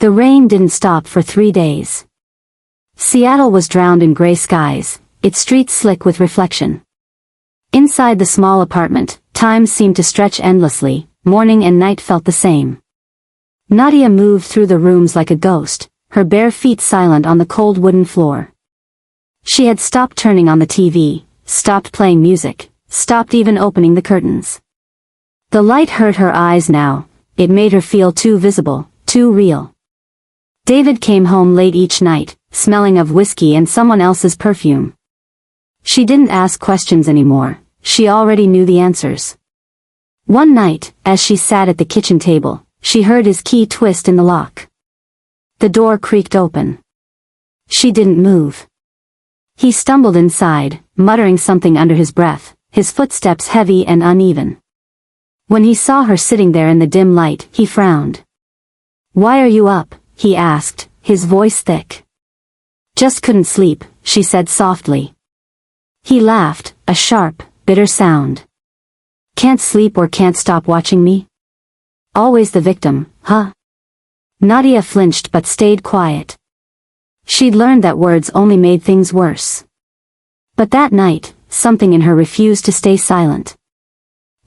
The rain didn't stop for 3 days. Seattle was drowned in gray skies, its streets slick with reflection. Inside the small apartment, time seemed to stretch endlessly, morning and night felt the same. Nadia moved through the rooms like a ghost, her bare feet silent on the cold wooden floor. She had stopped turning on the TV, stopped playing music, stopped even opening the curtains. The light hurt her eyes now, it made her feel too visible, too real. David came home late each night, smelling of whiskey and someone else's perfume. She didn't ask questions anymore, she already knew the answers. One night, as she sat at the kitchen table, she heard his key twist in the lock. The door creaked open. She didn't move. He stumbled inside, muttering something under his breath, his footsteps heavy and uneven. When he saw her sitting there in the dim light, he frowned. "Why are you up?" he asked, his voice thick. "Just couldn't sleep," she said softly. He laughed, a sharp, bitter sound. "Can't sleep or can't stop watching me? Always the victim, huh?" Nadia flinched but stayed quiet. She'd learned that words only made things worse. But that night, something in her refused to stay silent.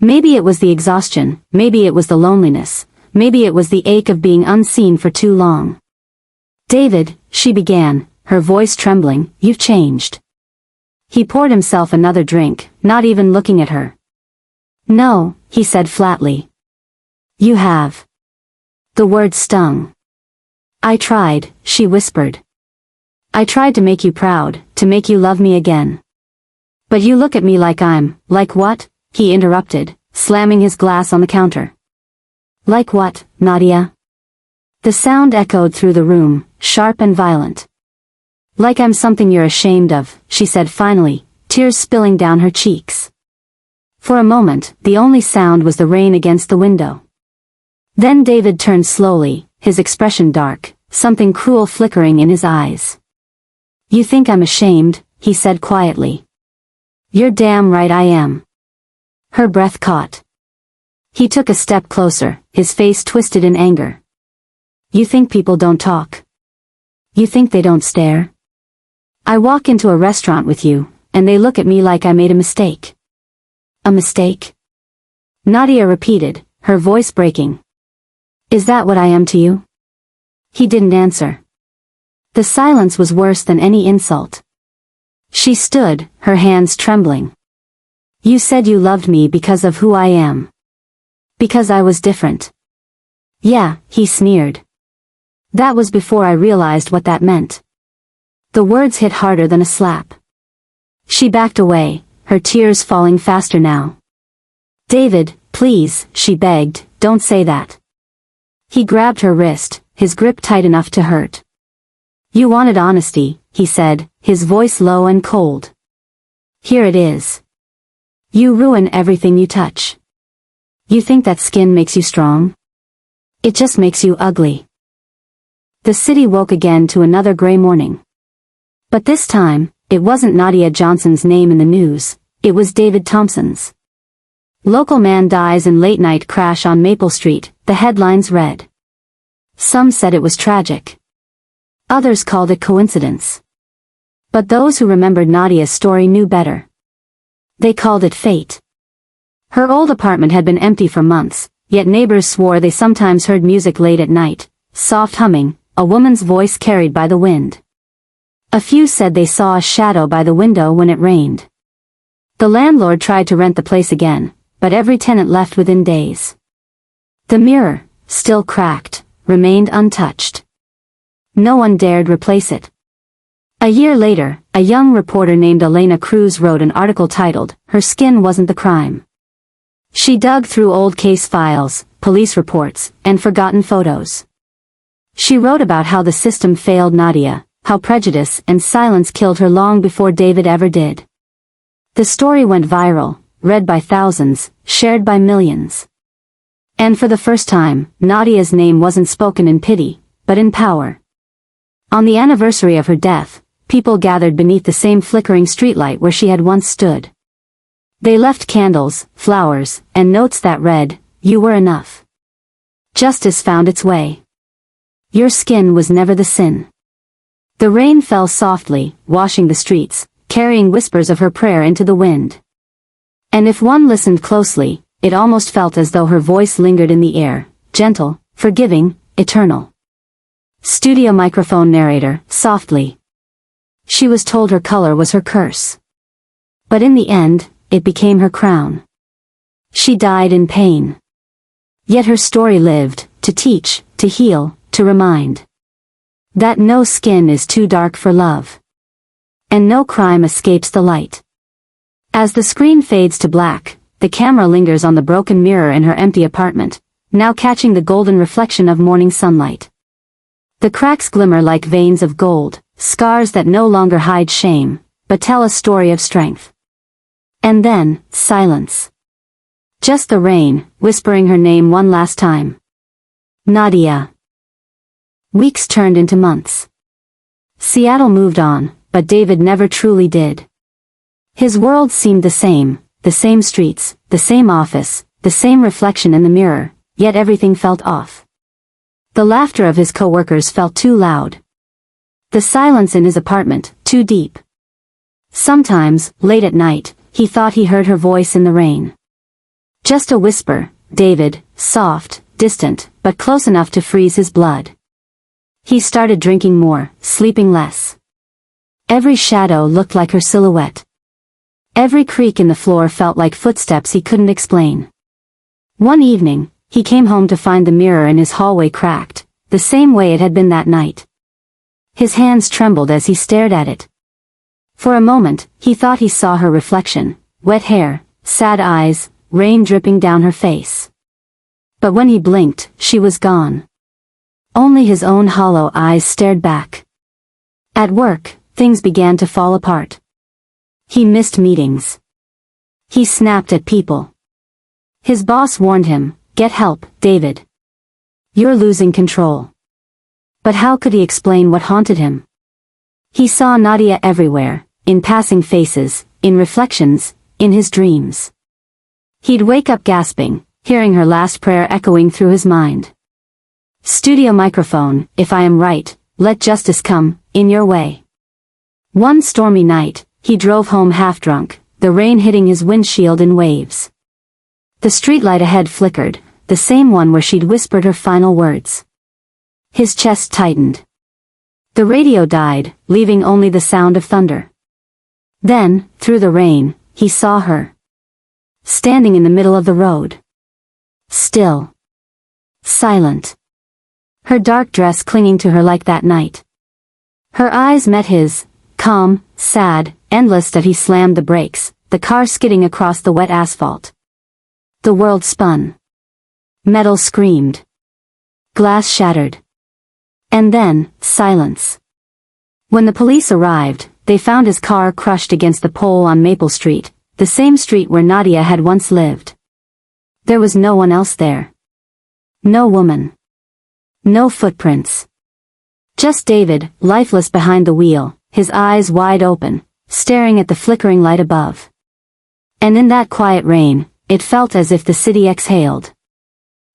Maybe it was the exhaustion, maybe it was the loneliness, maybe it was the ache of being unseen for too long. "David," she began, her voice trembling, "you've changed." He poured himself another drink, not even looking at her. "No," he said flatly. "You have." The words stung. "I tried," she whispered. "I tried to make you proud, to make you love me again. But you look at me like like what?" he interrupted, slamming his glass on the counter. "Like what, Nadia?" The sound echoed through the room, sharp and violent. "Like I'm something you're ashamed of," she said finally, tears spilling down her cheeks. For a moment, the only sound was the rain against the window. Then David turned slowly, his expression dark, something cruel flickering in his eyes. "You think I'm ashamed," he said quietly. "You're damn right I am." Her breath caught. He took a step closer, his face twisted in anger. "You think people don't talk? You think they don't stare? I walk into a restaurant with you, and they look at me like I made a mistake." "A mistake?" Nadia repeated, her voice breaking. "Is that what I am to you?" He didn't answer. The silence was worse than any insult. She stood, her hands trembling. "You said you loved me because of who I am. Because I was different." "Yeah," he sneered. "That was before I realized what that meant." The words hit harder than a slap. She backed away, her tears falling faster now. "David, please," she begged, "don't say that." He grabbed her wrist, his grip tight enough to hurt. "You wanted honesty," he said, his voice low and cold. "Here it is. You ruin everything you touch. You think that skin makes you strong? It just makes you ugly." The city woke again to another gray morning. But this time, it wasn't Nadia Johnson's name in the news, it was David Thompson's. "Local man dies in late-night crash on Maple Street," the headlines read. Some said it was tragic. Others called it coincidence. But those who remembered Nadia's story knew better. They called it fate. Her old apartment had been empty for months, yet neighbors swore they sometimes heard music late at night, soft humming, a woman's voice carried by the wind. A few said they saw a shadow by the window when it rained. The landlord tried to rent the place again, but every tenant left within days. The mirror, still cracked, remained untouched. No one dared replace it. A year later, a young reporter named Elena Cruz wrote an article titled, "Her Skin Wasn't the Crime." She dug through old case files, police reports, and forgotten photos. She wrote about how the system failed Nadia, how prejudice and silence killed her long before David ever did. The story went viral, read by thousands, shared by millions. And for the first time, Nadia's name wasn't spoken in pity, but in power. On the anniversary of her death, people gathered beneath the same flickering streetlight where she had once stood. They left candles, flowers, and notes that read, "You were enough." Justice found its way. Your skin was never the sin. The rain fell softly, washing the streets, carrying whispers of her prayer into the wind. And if one listened closely, it almost felt as though her voice lingered in the air, gentle, forgiving, eternal. Studio microphone narrator, softly. She was told her color was her curse. But in the end, it became her crown. She died in pain. Yet her story lived, to teach, to heal, to remind. That no skin is too dark for love. And no crime escapes the light. As the screen fades to black, the camera lingers on the broken mirror in her empty apartment, now catching the golden reflection of morning sunlight. The cracks glimmer like veins of gold, scars that no longer hide shame, but tell a story of strength. And then, silence. Just the rain, whispering her name one last time. Nadia. Weeks turned into months. Seattle moved on, but David never truly did. His world seemed the same streets, the same office, the same reflection in the mirror, yet everything felt off. The laughter of his coworkers felt too loud. The silence in his apartment, too deep. Sometimes, late at night, he thought he heard her voice in the rain. Just a whisper, David, soft, distant, but close enough to freeze his blood. He started drinking more, sleeping less. Every shadow looked like her silhouette. Every creak in the floor felt like footsteps he couldn't explain. One evening, he came home to find the mirror in his hallway cracked, the same way it had been that night. His hands trembled as he stared at it. For a moment, he thought he saw her reflection, wet hair, sad eyes, rain dripping down her face. But when he blinked, she was gone. Only his own hollow eyes stared back. At work, things began to fall apart. He missed meetings. He snapped at people. His boss warned him, "Get help, David. You're losing control." But how could he explain what haunted him? He saw Nadia everywhere, in passing faces, in reflections, in his dreams. He'd wake up gasping, hearing her last prayer echoing through his mind. Studio microphone, if I am right, let justice come, in your way. One stormy night, he drove home half-drunk, the rain hitting his windshield in waves. The streetlight ahead flickered, the same one where she'd whispered her final words. His chest tightened. The radio died, leaving only the sound of thunder. Then, through the rain, he saw her. Standing in the middle of the road. Still. Silent. Her dark dress clinging to her like that night. Her eyes met his, calm, sad, endless as he slammed the brakes, the car skidding across the wet asphalt. The world spun. Metal screamed. Glass shattered. And then, silence. When the police arrived, they found his car crushed against the pole on Maple Street, the same street where Nadia had once lived. There was no one else there. No woman. No footprints. Just David, lifeless behind the wheel, his eyes wide open, staring at the flickering light above. And in that quiet rain, it felt as if the city exhaled.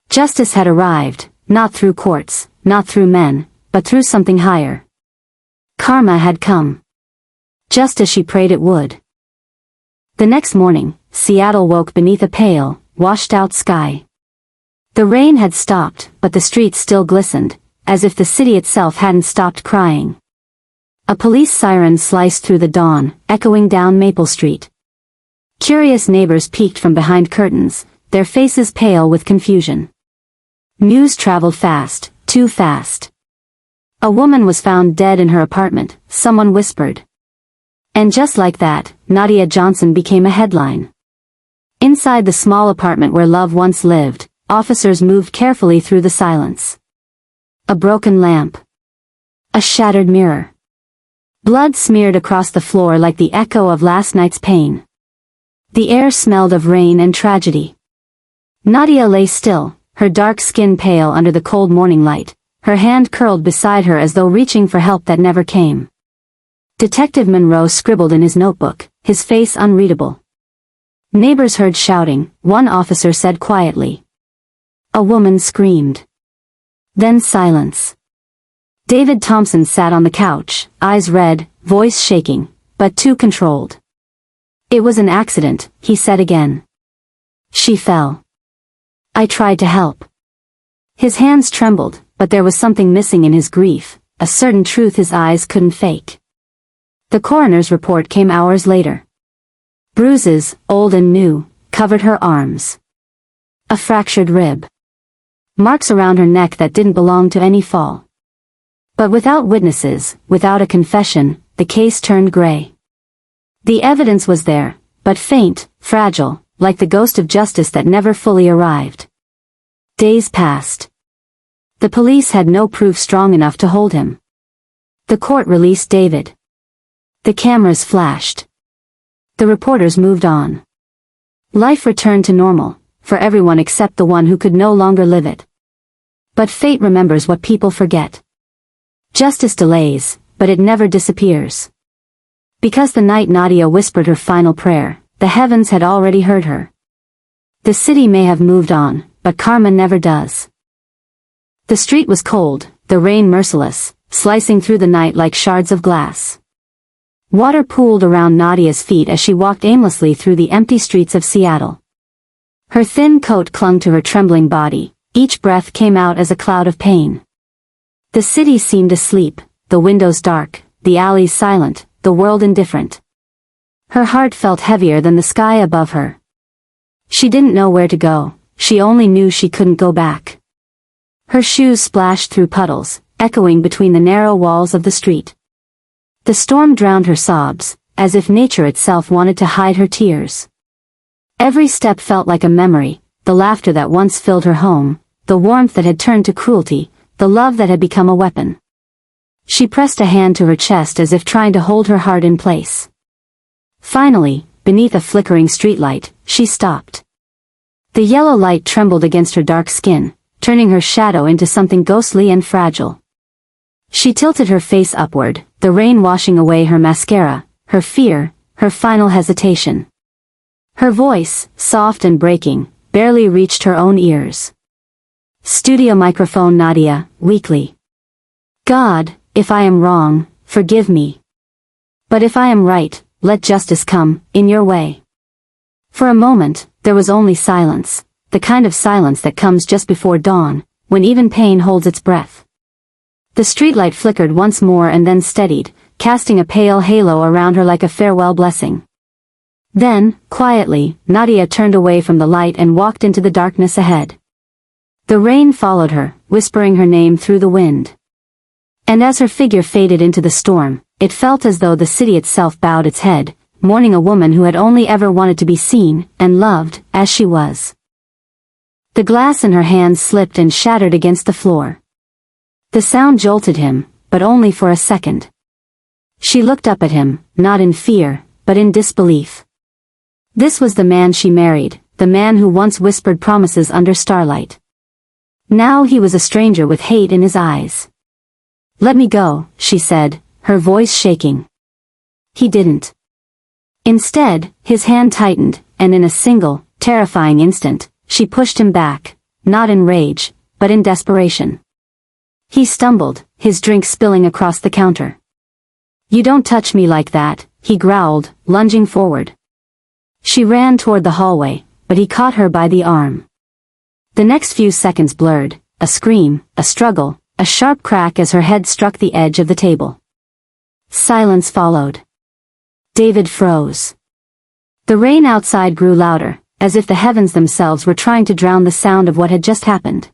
Justice had arrived, not through courts, not through men, but through something higher. Karma had come. Just as she prayed it would. The next morning, Seattle woke beneath a pale, washed-out sky. The rain had stopped, but the streets still glistened, as if the city itself hadn't stopped crying. A police siren sliced through the dawn, echoing down Maple Street. Curious neighbors peeked from behind curtains, their faces pale with confusion. News traveled fast, too fast. A woman was found dead in her apartment, someone whispered. And just like that, Nadia Johnson became a headline. Inside the small apartment where love once lived, officers moved carefully through the silence. A broken lamp. A shattered mirror. Blood smeared across the floor like the echo of last night's pain. The air smelled of rain and tragedy. Nadia lay still, her dark skin pale under the cold morning light, her hand curled beside her as though reaching for help that never came. Detective Monroe scribbled in his notebook, his face unreadable. Neighbors heard shouting, one officer said quietly. A woman screamed. Then silence. David Thompson sat on the couch, eyes red, voice shaking, but too controlled. "It was an accident," he said again. "She fell. I tried to help." His hands trembled, but there was something missing in his grief, a certain truth his eyes couldn't fake. The coroner's report came hours later. Bruises, old and new, covered her arms. A fractured rib. Marks around her neck that didn't belong to any fall. But without witnesses, without a confession, the case turned gray. The evidence was there, but faint, fragile, like the ghost of justice that never fully arrived. Days passed. The police had no proof strong enough to hold him. The court released David. The cameras flashed. The reporters moved on. Life returned to normal, for everyone except the one who could no longer live it. But fate remembers what people forget. Justice delays, but it never disappears. Because the night Nadia whispered her final prayer, the heavens had already heard her. The city may have moved on, but karma never does. The street was cold, the rain merciless, slicing through the night like shards of glass. Water pooled around Nadia's feet as she walked aimlessly through the empty streets of Seattle. Her thin coat clung to her trembling body, each breath came out as a cloud of pain. The city seemed asleep, the windows dark, the alleys silent, the world indifferent. Her heart felt heavier than the sky above her. She didn't know where to go, she only knew she couldn't go back. Her shoes splashed through puddles, echoing between the narrow walls of the street. The storm drowned her sobs, as if nature itself wanted to hide her tears. Every step felt like a memory, the laughter that once filled her home, the warmth that had turned to cruelty, the love that had become a weapon. She pressed a hand to her chest as if trying to hold her heart in place. Finally, beneath a flickering streetlight, she stopped. The yellow light trembled against her dark skin, turning her shadow into something ghostly and fragile. She tilted her face upward, the rain washing away her mascara, her fear, her final hesitation. Her voice, soft and breaking, barely reached her own ears. Studio microphone Nadia, weakly. God, if I am wrong, forgive me. But if I am right, let justice come, in your way. For a moment, there was only silence, the kind of silence that comes just before dawn, when even pain holds its breath. The streetlight flickered once more and then steadied, casting a pale halo around her like a farewell blessing. Then, quietly, Nadia turned away from the light and walked into the darkness ahead. The rain followed her, whispering her name through the wind. And as her figure faded into the storm, it felt as though the city itself bowed its head, mourning a woman who had only ever wanted to be seen, and loved, as she was. The glass in her hands slipped and shattered against the floor. The sound jolted him, but only for a second. She looked up at him, not in fear, but in disbelief. This was the man she married, the man who once whispered promises under starlight. Now he was a stranger with hate in his eyes. "Let me go," she said, her voice shaking. He didn't. Instead, his hand tightened, and in a single, terrifying instant, she pushed him back, not in rage, but in desperation. He stumbled, his drink spilling across the counter. "You don't touch me like that," he growled, lunging forward. She ran toward the hallway, but he caught her by the arm. The next few seconds blurred, a scream, a struggle, a sharp crack as her head struck the edge of the table. Silence followed. David froze. The rain outside grew louder, as if the heavens themselves were trying to drown the sound of what had just happened.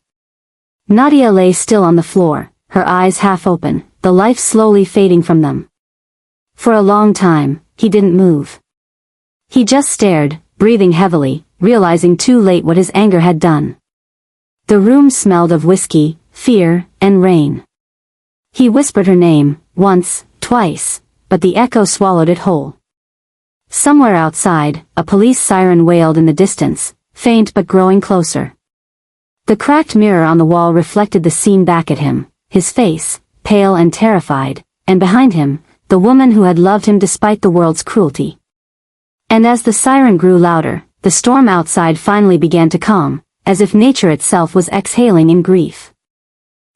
Nadia lay still on the floor, her eyes half open, the life slowly fading from them. For a long time, he didn't move. He just stared, breathing heavily, realizing too late what his anger had done. The room smelled of whiskey, fear, and rain. He whispered her name, once, twice, but the echo swallowed it whole. Somewhere outside, a police siren wailed in the distance, faint but growing closer. The cracked mirror on the wall reflected the scene back at him, his face, pale and terrified, and behind him, the woman who had loved him despite the world's cruelty. And as the siren grew louder, the storm outside finally began to calm, as if nature itself was exhaling in grief.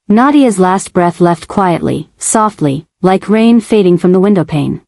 Nadia's last breath left quietly, softly, like rain fading from the windowpane.